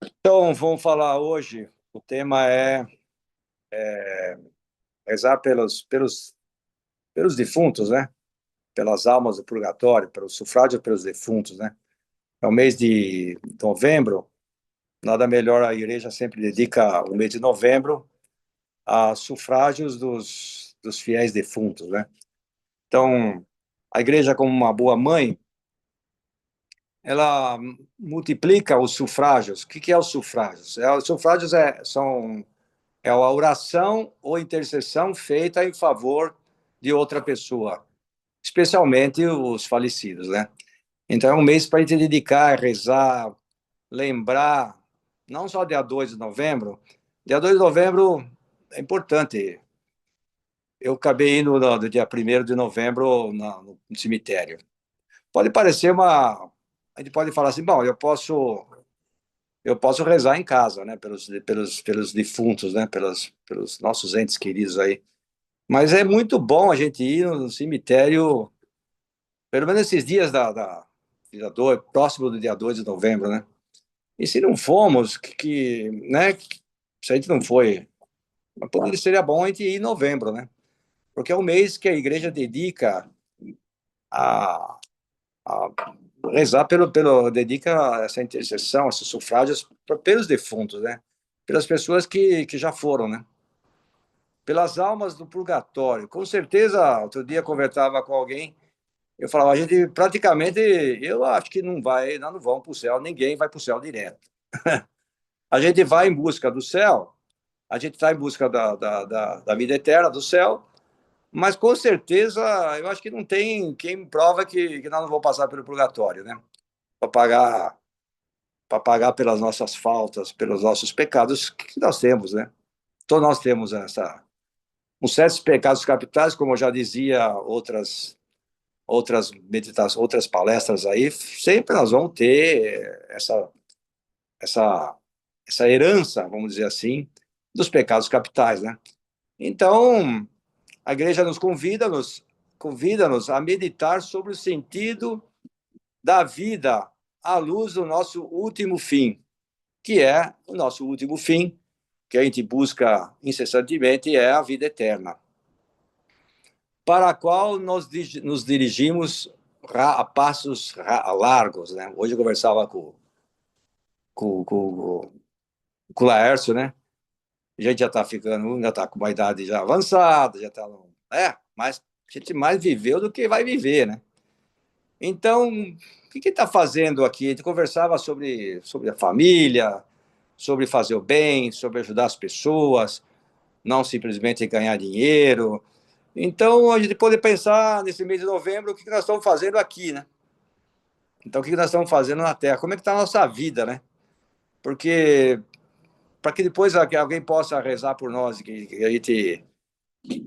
Então, vamos falar hoje. O tema é rezar pelos defuntos, né? Pelas almas do purgatório, pelo sufrágio pelos defuntos, né? É o mês de novembro. Nada melhor, a igreja sempre dedica o mês de novembro a sufrágios dos fiéis defuntos, né? Então, a igreja, como uma boa mãe, ela multiplica os sufrágios. O que é os sufrágios? Os sufrágios são a oração ou intercessão feita em favor de outra pessoa, especialmente os falecidos, né? Então é um mês para a gente dedicar, rezar, lembrar, não só dia 2 de novembro. Dia 2 de novembro é importante. Eu acabei indo no dia 1º de novembro no cemitério. Pode parecer uma... A gente pode falar assim, bom, eu posso rezar em casa, né, pelos defuntos, né, pelos nossos entes queridos aí. Mas é muito bom a gente ir no cemitério, pelo menos esses dias dia 2, próximo do dia 2 de novembro, né? E se não formos, né? Se a gente não foi, seria bom a gente ir em novembro, né? Porque é um mês que a igreja dedica a, a rezar dedica essa intercessão, esses sufrágios pelos defuntos, né? Pelas pessoas que já foram, né? Pelas almas do purgatório. Com certeza, outro dia eu conversava com alguém. Eu falava, a gente praticamente, eu acho que nós não vamos para o céu, ninguém vai para o céu direto. A gente vai em busca do céu, a gente está em busca da vida eterna, do céu, mas com certeza eu acho que não tem quem prova que nós não vamos passar pelo purgatório, né? Para pagar, para pagar pelas nossas faltas, pelos nossos pecados que nós temos, né? Todos nós temos uns certos pecados capitais, como eu já dizia outras meditações, outras palestras aí, sempre nós vamos ter essa, essa herança, vamos dizer assim, dos pecados capitais, né? Então, a igreja convida-nos a meditar sobre o sentido da vida à luz do nosso último fim, que é o nosso último fim, que a gente busca incessantemente, é a vida eterna, para a qual nos dirigimos a passos largos, né? Hoje eu conversava com o Laércio, né? A gente já está ficando, já está com uma idade já avançada, já está... mas a gente mais viveu do que vai viver, né? Então, o que está fazendo aqui? A gente conversava sobre a família, sobre fazer o bem, sobre ajudar as pessoas, não simplesmente ganhar dinheiro. Então, a gente pode pensar nesse mês de novembro o que nós estamos fazendo aqui, né? Então, o que nós estamos fazendo na Terra? Como é que está a nossa vida, né? Porque para que depois alguém possa rezar por nós, que a gente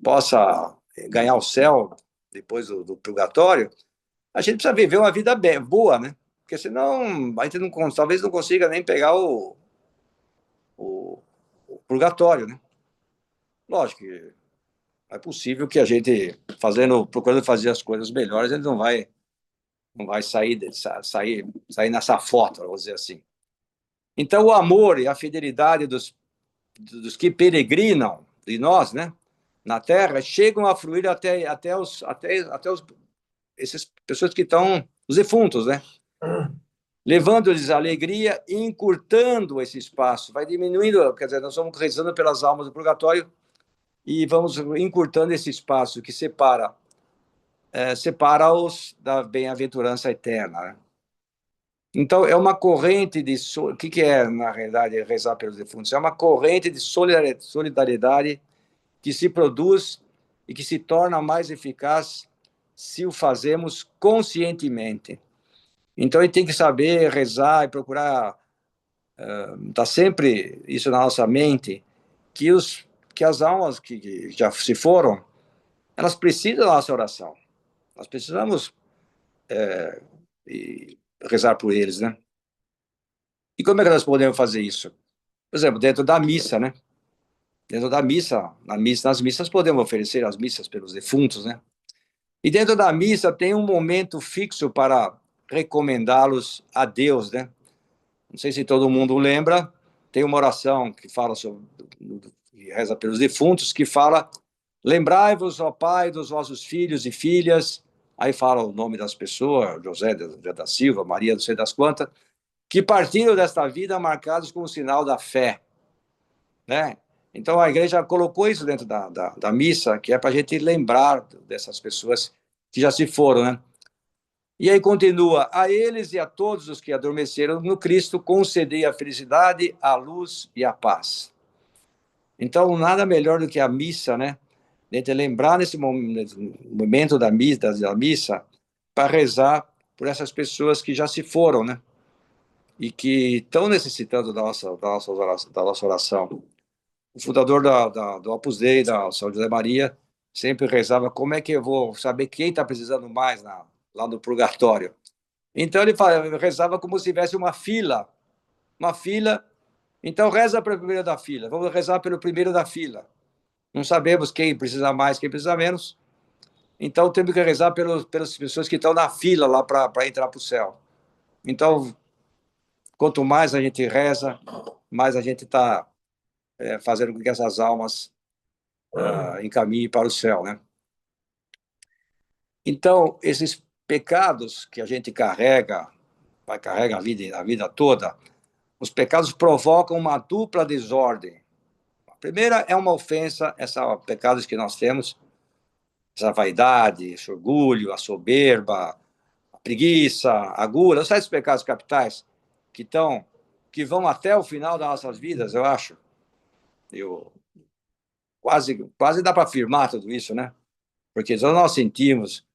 possa ganhar o céu depois do purgatório, a gente precisa viver uma vida bem, boa, né? Porque senão a gente não, talvez não consiga nem pegar o, o purgatório, né? Lógico que é possível que a gente procurando fazer as coisas melhores, a gente não vai sair nessa foto, vamos dizer assim. Então, o amor e a fidelidade dos que peregrinam de nós, né, na Terra, chegam a fluir até essas pessoas que estão, os defuntos, né, levando-lhes alegria e encurtando esse espaço, vai diminuindo, quer dizer, nós vamos rezando pelas almas do purgatório e vamos encurtando esse espaço que separa-os da bem-aventurança eterna, né? Então, é uma corrente de... O que é, na realidade, rezar pelos defuntos? É uma corrente de solidariedade que se produz e que se torna mais eficaz se o fazemos conscientemente. Então, a gente tem que saber rezar e procurar estar sempre isso na nossa mente, que as almas que já se foram, elas precisam da nossa oração. Nós precisamos rezar por eles, né? E como é que nós podemos fazer isso? Por exemplo, dentro da missa, né? Dentro da missa, nas missas podemos oferecer as missas pelos defuntos, né? E dentro da missa tem um momento fixo para recomendá-los a Deus, né? não sei se todo mundo lembra, tem uma oração que fala sobre, que reza pelos defuntos, que fala: lembrai-vos, ó Pai, dos vossos filhos e filhas, aí fala o nome das pessoas, José da Silva, Maria, não sei das quantas, que partiram desta vida marcados com o sinal da fé, né? Então a igreja colocou isso dentro da missa, que é para a gente lembrar dessas pessoas que já se foram, né? E aí continua: a eles e a todos os que adormeceram no Cristo, concedei a felicidade, a luz e a paz. Então, nada melhor do que a missa, né? A gente lembrar nesse momento da missa para rezar por essas pessoas que já se foram, né? E que estão necessitando da nossa oração. O fundador do Opus Dei, da São José Maria, sempre rezava: como é que eu vou saber quem está precisando mais lá no purgatório? Então ele rezava como se tivesse uma fila. Então reza pelo primeiro da fila, vamos rezar pelo primeiro da fila. Não sabemos quem precisa mais, quem precisa menos. Então temos que rezar pelas pessoas que estão na fila lá para entrar para o céu. Então, quanto mais a gente reza, mais a gente está fazendo com que essas almas encaminhem para o céu, né? Então, esses pecados que a gente carrega a vida toda, os pecados provocam uma dupla desordem. A primeira é uma ofensa, esses pecados que nós temos, essa vaidade, esse orgulho, a soberba, a preguiça, a gula, esses pecados capitais que vão até o final das nossas vidas, eu acho. Eu, quase dá para afirmar tudo isso, né? Porque se nós sentimos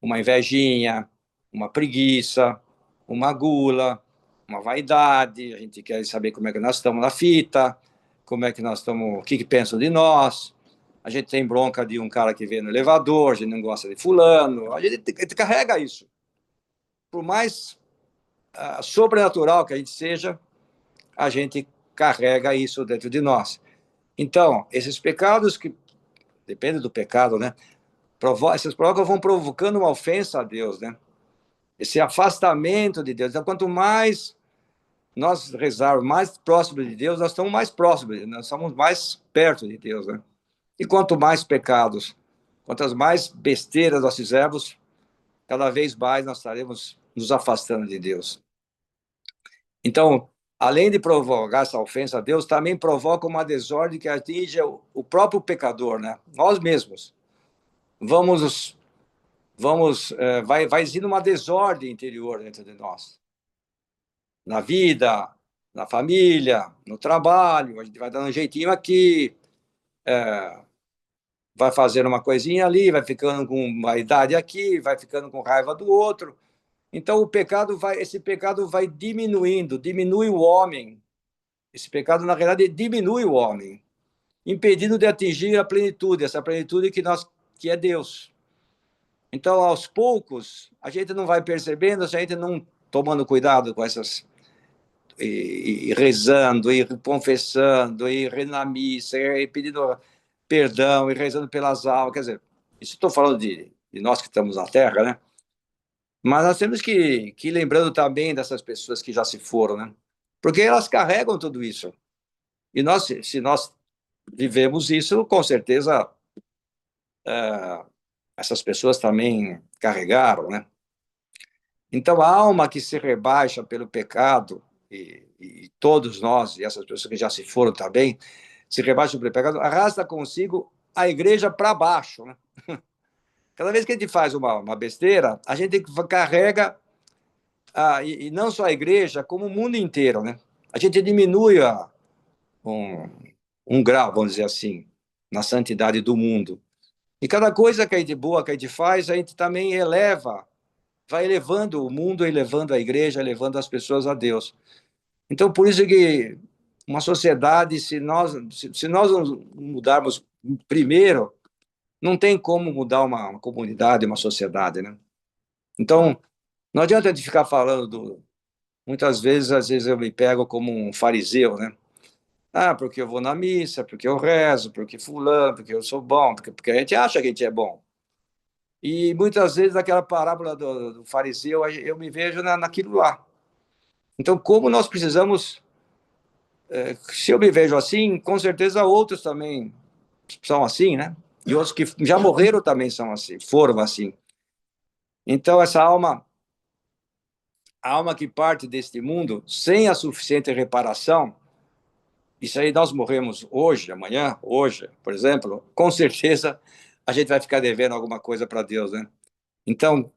uma invejinha, uma preguiça, uma gula, uma vaidade, a gente quer saber como é que nós estamos na fita, como é que nós estamos, o que pensam de nós. A gente tem bronca de um cara que vê no elevador, a gente não gosta de fulano, a gente carrega isso. Por mais sobrenatural que a gente seja, a gente carrega isso dentro de nós. Então, esses pecados que depende do pecado, né? Essas provocas vão provocando uma ofensa a Deus, né? Esse afastamento de Deus. Então, quanto mais nós rezarmos mais próximo de Deus, nós estamos mais próximos, nós estamos mais perto de Deus, né? E quanto mais pecados, quantas mais besteiras nós fizermos, cada vez mais nós estaremos nos afastando de Deus. Então, além de provocar essa ofensa a Deus, também provoca uma desordem que atinge o próprio pecador, né? Nós mesmos. Vai existindo uma desordem interior dentro de nós. Na vida, na família, no trabalho, a gente vai dando um jeitinho aqui, vai fazendo uma coisinha ali, vai ficando com uma idade aqui, vai ficando com raiva do outro. Então esse pecado vai diminuindo, diminui o homem. Esse pecado, na realidade, diminui o homem, impedindo de atingir a plenitude, essa plenitude que é Deus. Então, aos poucos, a gente não vai percebendo, se a gente não tomando cuidado com essas e rezando, e confessando, e na missa, e pedindo perdão, e rezando pelas almas. Quer dizer, isso estou falando de nós que estamos na Terra, né? Mas nós temos que ir lembrando também dessas pessoas que já se foram, né? Porque elas carregam tudo isso. E se nós vivemos isso, com certeza essas pessoas também carregaram, né? Então, a alma que se rebaixa pelo pecado, e todos nós, e essas pessoas que já se foram também, se rebaixam pelo pecado, arrasta consigo a igreja para baixo, né? Cada vez que a gente faz uma besteira, a gente carrega, e não só a igreja, como o mundo inteiro, né? A gente diminui um, um grau, vamos dizer assim, na santidade do mundo. E cada coisa que a gente boa que a gente faz, a gente também vai elevando o mundo, elevando a igreja, elevando as pessoas a Deus. Então, por isso que uma sociedade, se nós não mudarmos primeiro, não tem como mudar uma comunidade, uma sociedade, né? Então, não adianta a gente ficar falando muitas vezes, às vezes eu me pego como um fariseu, né? Ah, porque eu vou na missa, porque eu rezo, porque fulano, porque eu sou bom, porque a gente acha que a gente é bom. E muitas vezes, naquela parábola do fariseu, eu me vejo naquilo lá. Então, como nós precisamos, se eu me vejo assim, com certeza outros também são assim, né? E outros que já morreram também são assim, foram assim. Então, essa alma, a alma que parte deste mundo sem a suficiente reparação, isso aí nós morremos hoje, amanhã, hoje, por exemplo, com certeza a gente vai ficar devendo alguma coisa para Deus, né? Então,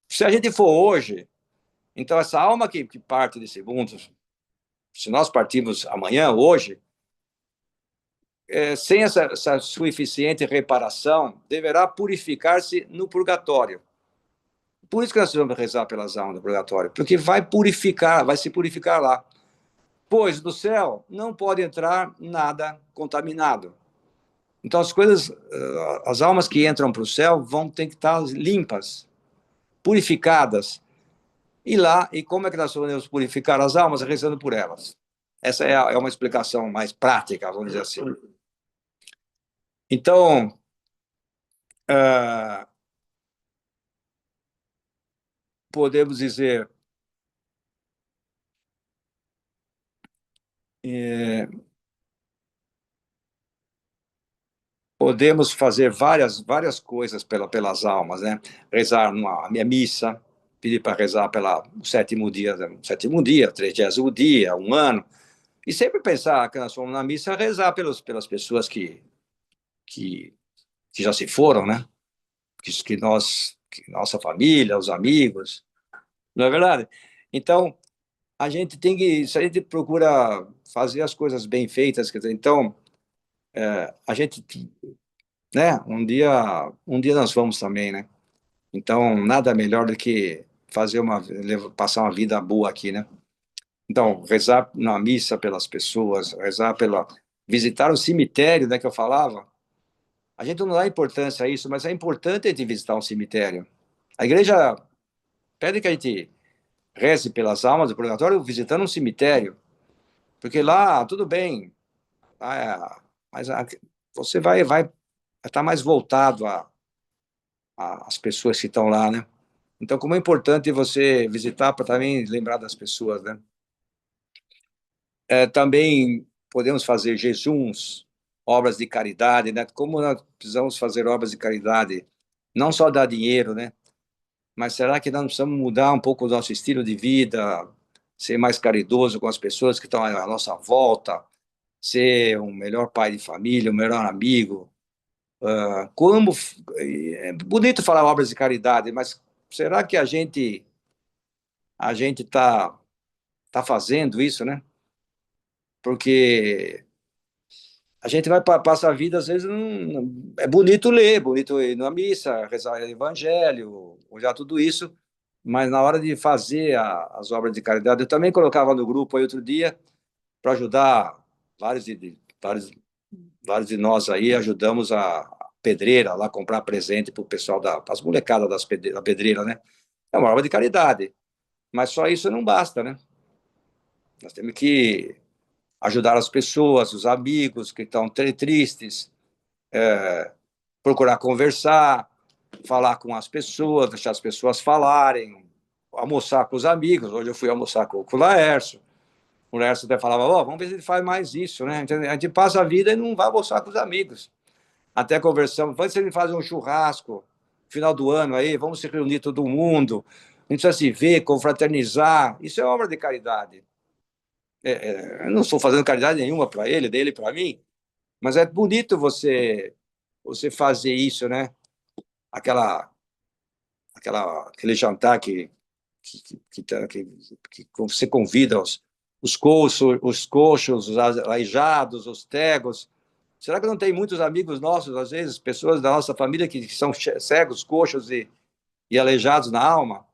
se a gente for hoje, então essa alma que parte desse mundo, se nós partirmos amanhã, hoje, sem essa suficiente reparação, deverá purificar-se no purgatório. Por isso que nós vamos rezar pelas almas do purgatório, porque vai purificar, vai se purificar lá. Pois do céu não pode entrar nada contaminado. Então as coisas, as almas que entram para o céu vão ter que estar limpas, purificadas. E lá, e como é que nós podemos purificar as almas? Rezando por elas. Essa é uma explicação mais prática, vamos dizer assim. Então, podemos dizer, é, podemos fazer várias coisas pelas almas, né? Rezar a minha missa, pedir para rezar pelo sétimo dia, 30º dia, um ano, e sempre pensar que nós fomos na missa rezar pelas pessoas que, que já se foram, né? Que nossa família, os amigos, não é verdade? Então, a gente tem que, se a gente procura fazer as coisas bem feitas, quer dizer, então, a gente, né, um dia nós vamos também, né? Então, nada melhor do que passar uma vida boa aqui, né? Então, rezar na missa pelas pessoas, visitar o cemitério, né, que eu falava. A gente não dá importância a isso, mas é importante a gente visitar um cemitério. A igreja pede que a gente reze pelas almas do purgatório visitando um cemitério, porque lá, tudo bem, mas você vai estar mais voltado às pessoas que estão lá, né? Então, como é importante você visitar para também lembrar das pessoas, né? Também podemos fazer jejuns, obras de caridade, né? Como nós precisamos fazer obras de caridade, não só dar dinheiro, né? Mas será que nós precisamos mudar um pouco o nosso estilo de vida, ser mais caridoso com as pessoas que estão à nossa volta, ser um melhor pai de família, um melhor amigo? Como é bonito falar obras de caridade, mas será que a gente tá fazendo isso, né? Porque a gente vai passar a vida, às vezes, é bonito ler, bonito ir na missa, rezar o evangelho, olhar tudo isso, mas na hora de fazer as obras de caridade, eu também colocava no grupo aí outro dia, para ajudar vários de nós aí, ajudamos a pedreira lá, comprar presente para o pessoal, as molecadas da pedreira, né? É uma obra de caridade, mas só isso não basta, né? Nós temos que ajudar as pessoas, os amigos que estão tristes, procurar conversar, falar com as pessoas, deixar as pessoas falarem, almoçar com os amigos. Hoje eu fui almoçar com o Laércio. O Laércio até falava, vamos ver se ele faz mais isso, né? A gente passa a vida e não vai almoçar com os amigos. Até conversamos, vamos ver se ele faz um churrasco final do ano aí, vamos se reunir todo mundo, a gente precisa se ver, confraternizar. Isso é obra de caridade. Eu não estou fazendo caridade nenhuma para ele, dele para mim, mas é bonito você fazer isso, né? Aquela aquele jantar que você convida os coxos, os aleijados, os cegos. Será que não tem muitos amigos nossos, às vezes, pessoas da nossa família que são cegos, coxos e aleijados na alma?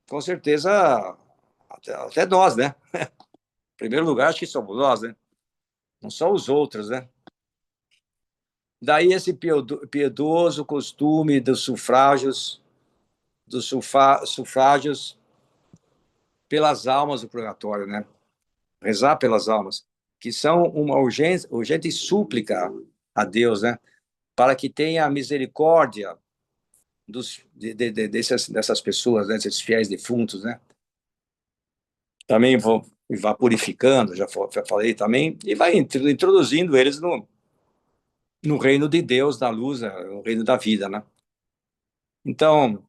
Com certeza, até nós, né? Em primeiro lugar, acho que somos nós, né? Não são os outros, né? Daí esse piedoso costume dos sufrágios pelas almas do purgatório, né? Rezar pelas almas, que são uma urgente súplica a Deus, né? Para que tenha misericórdia dessas pessoas, né? Desses fiéis defuntos, né? também vai purificando, já falei também, e vai introduzindo eles no reino de Deus, da luz, no reino da vida, né? Então,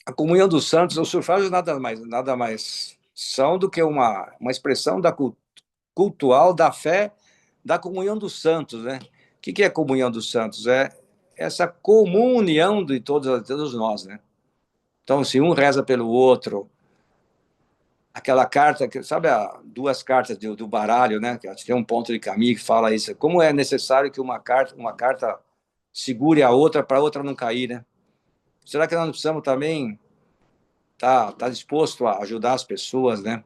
a comunhão dos santos, os sufrágios nada mais são do que uma expressão cultual da fé da comunhão dos santos, né? O que é a comunhão dos santos? É essa comunhão de todos nós, né? Então, se um reza pelo outro, aquela carta, sabe, duas cartas do baralho, né? Que acho que tem um ponto de caminho que fala isso. Como é necessário que uma carta segure a outra para a outra não cair, né? Será que nós não precisamos também tá disposto a ajudar as pessoas, né?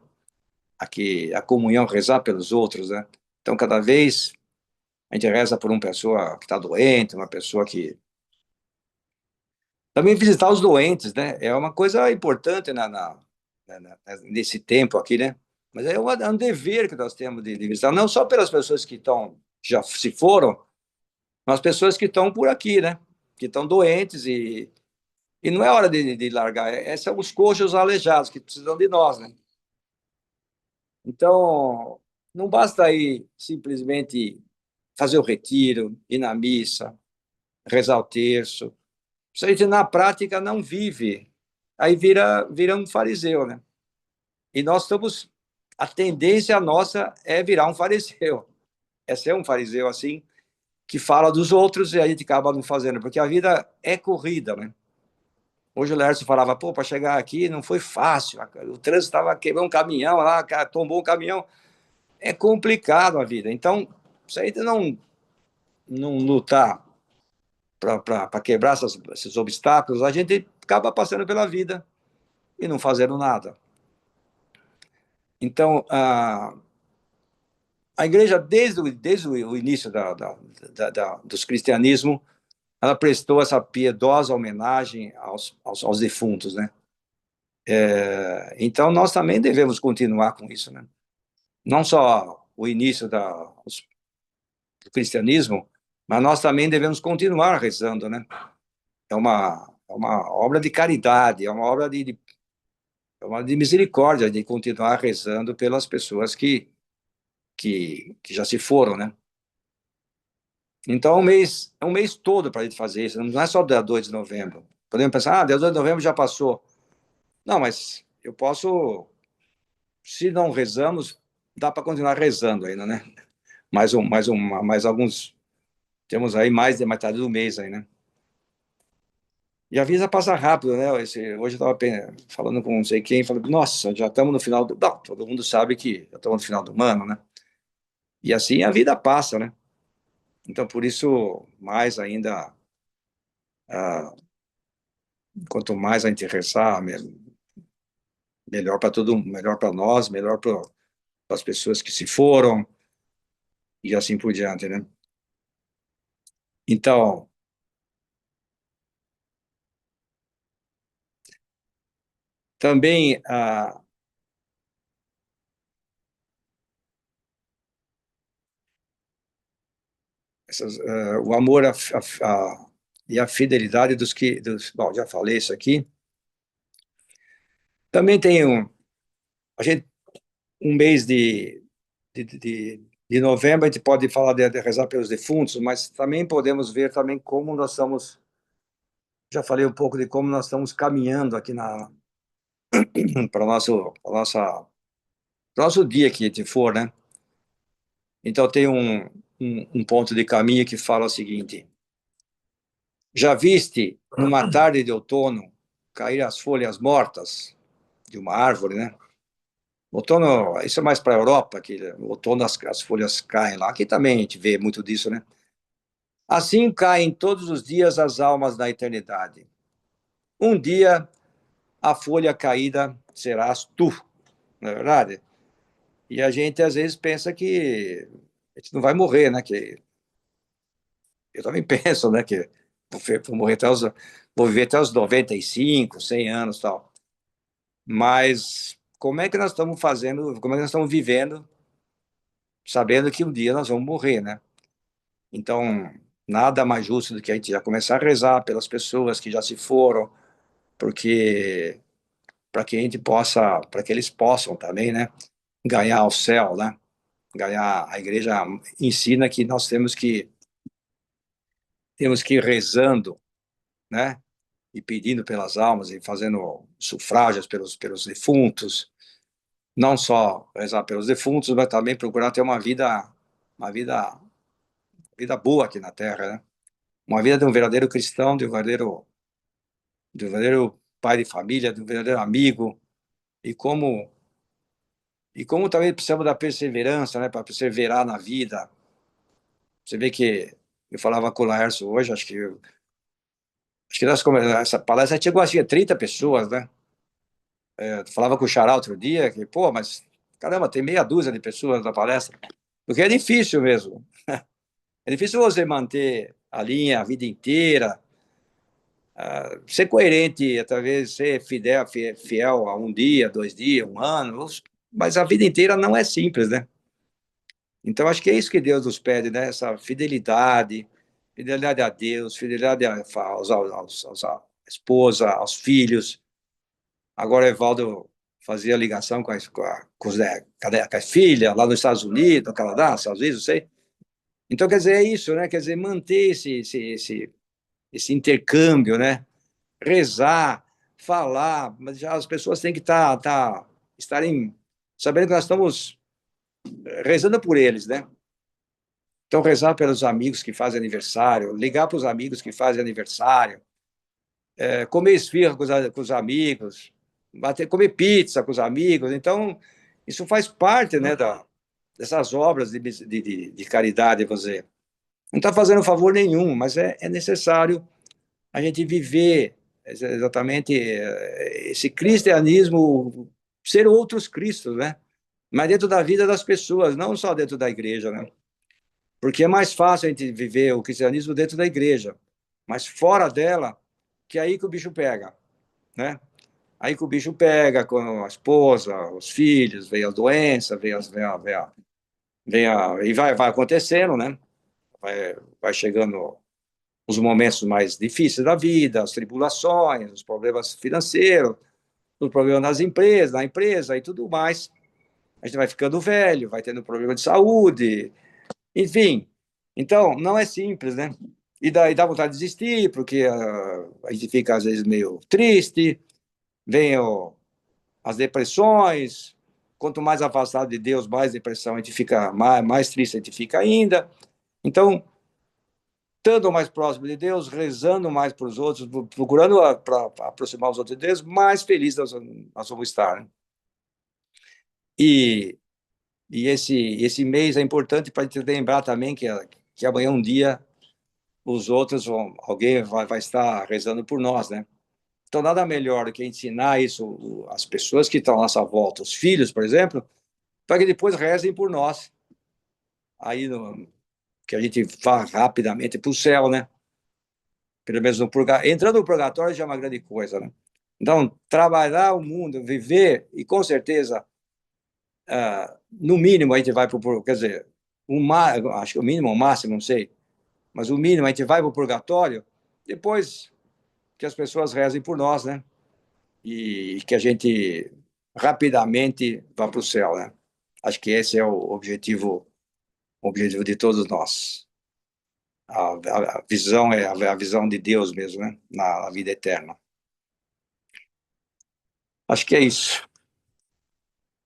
A comunhão, rezar pelos outros, né? Então, cada vez a gente reza por uma pessoa que está doente, uma pessoa que também visitar os doentes, né? É uma coisa importante nesse tempo aqui, né? Mas é um dever que nós temos de visitar, não só pelas pessoas que já se foram, mas as pessoas que estão por aqui, né? Que estão doentes e não é hora de largar. São os coxos aleijados que precisam de nós, né? Então, não basta aí simplesmente fazer o retiro, ir na missa, rezar o terço. Se a gente na prática não vive, aí vira um fariseu, né? E nós estamos, a tendência nossa é virar um fariseu. É ser um fariseu assim, que fala dos outros e a gente acaba não fazendo, porque a vida é corrida, né? Hoje o Lércio falava, pô, para chegar aqui não foi fácil, o trânsito estava quebrando um caminhão lá, tombou um caminhão. É complicado a vida. Então, se a gente não lutar para quebrar esses obstáculos, a gente acaba passando pela vida e não fazendo nada. Então, a igreja, desde o início dos cristianismo, ela prestou essa piedosa homenagem aos defuntos, né? Então, nós também devemos continuar com isso, né? Não só o início do cristianismo, mas nós também devemos continuar rezando, né? É uma obra de caridade, é uma obra de misericórdia, de continuar rezando pelas pessoas que já se foram, né? Então, é um mês todo para a gente fazer isso, não é só dia 2 de novembro. Podemos pensar, dia 2 de novembro já passou. Não, mas eu posso, se não rezamos, dá para continuar rezando ainda, né? Mais alguns, temos aí mais de metade do mês aí, né? E a vida passa rápido, né? Hoje eu estava falando com não sei quem, falando, nossa, já estamos no final do. Não, todo mundo sabe que já estamos no final do ano, né? E assim a vida passa, né? Então, por isso, mais ainda, quanto mais a gente rezar, melhor para todo mundo, melhor para nós, melhor para as pessoas que se foram e assim por diante, né? Então, também o amor e a fidelidade bom, já falei isso aqui. Também tem um mês de novembro, a gente pode falar de rezar pelos defuntos, mas também podemos ver também como nós estamos, já falei um pouco de como nós estamos caminhando aqui para o nosso dia que a gente for, né? Então tem um ponto de caminho que fala o seguinte: já viste numa tarde de outono cair as folhas mortas de uma árvore, né? Outono, isso é mais para a Europa, que no outono as folhas caem lá. Aqui também a gente vê muito disso, né? Assim caem todos os dias as almas da eternidade. Um dia a folha caída serás tu, não é verdade? E a gente às vezes pensa que a gente não vai morrer, né? Que eu também penso, né? Que vou morrer vou viver até os 95, 100 anos, tal. Mas como é que nós estamos fazendo? Como é que nós estamos vivendo, sabendo que um dia nós vamos morrer, né? Então, nada mais justo do que a gente já começar a rezar pelas pessoas que já se foram, porque para que a gente possa, para que eles possam também, né, ganhar o céu, né? Ganhar, a igreja ensina que nós temos que ir rezando, né? E pedindo pelas almas e fazendo sufrágios pelos defuntos, não só rezar pelos defuntos, mas também procurar ter uma vida boa aqui na Terra, né? Uma vida de um verdadeiro cristão, de um verdadeiro pai de família, de um verdadeiro amigo, e como também precisamos da perseverança, né, para perseverar na vida. Você vê que eu falava com o Laércio hoje, acho que essa palestra chegou a 30 pessoas, né? Eu falava com o Xará outro dia, que, pô, mas caramba, tem meia dúzia de pessoas na palestra, porque é difícil mesmo. É difícil você manter a linha a vida inteira, ser coerente, talvez ser fiel a um dia, 2 dias, um ano, mas a vida inteira não é simples, né? Então, acho que é isso que Deus nos pede, né? Essa fidelidade, fidelidade a Deus, fidelidade à esposa, aos filhos. Agora, o Evaldo fazia ligação com a filha lá nos Estados Unidos, no Canadá, Estados Unidos, não sei. Então, quer dizer, é isso, né? Quer dizer, manter esse intercâmbio, né? Rezar, falar, mas já as pessoas têm que estarem sabendo que nós estamos rezando por eles, né? Então, rezar pelos amigos que fazem aniversário, ligar para os amigos que fazem aniversário, comer esfirra com os amigos, comer pizza com os amigos. Então, isso faz parte, né, dessas obras de caridade, você. Não está fazendo favor nenhum, mas é necessário a gente viver exatamente esse cristianismo, ser outros cristos, né? Mas dentro da vida das pessoas, não só dentro da igreja, né? Porque é mais fácil a gente viver o cristianismo dentro da igreja, mas fora dela, que é aí que o bicho pega, né? Aí que o bicho pega com a esposa, os filhos, vem a doença, e vai acontecendo, né? Vai chegando os momentos mais difíceis da vida, as tribulações, os problemas financeiros, os problemas nas empresas, na empresa e tudo mais. A gente vai ficando velho, vai tendo problema de saúde, enfim. Então, não é simples, né? E daí dá vontade de desistir, porque a gente fica, às vezes, meio triste, vem as depressões. Quanto mais afastado de Deus, mais depressão a gente fica, mais triste a gente fica ainda. Então, estando mais próximo de Deus, rezando mais para os outros, procurando para aproximar os outros de Deus, mais felizes nós vamos estar. Né? E, e esse mês é importante para a gente lembrar também que amanhã um dia os outros alguém vai estar rezando por nós, né? Então, nada melhor do que ensinar isso às pessoas que estão à nossa volta, os filhos, por exemplo, para que depois rezem por nós. Aí, que a gente vá rapidamente para o céu, né? Pelo menos entrando no purgatório já é uma grande coisa, né? Então, trabalhar o mundo, viver, e com certeza, no mínimo, a gente vai para o. Quer dizer, acho que o mínimo, o máximo, não sei, mas o mínimo, a gente vai para o purgatório, depois que as pessoas rezem por nós, né? E que a gente rapidamente vá para o céu, né? Acho que esse é o objetivo de todos nós. A visão é a visão de Deus mesmo, né? Na vida eterna. Acho que é isso.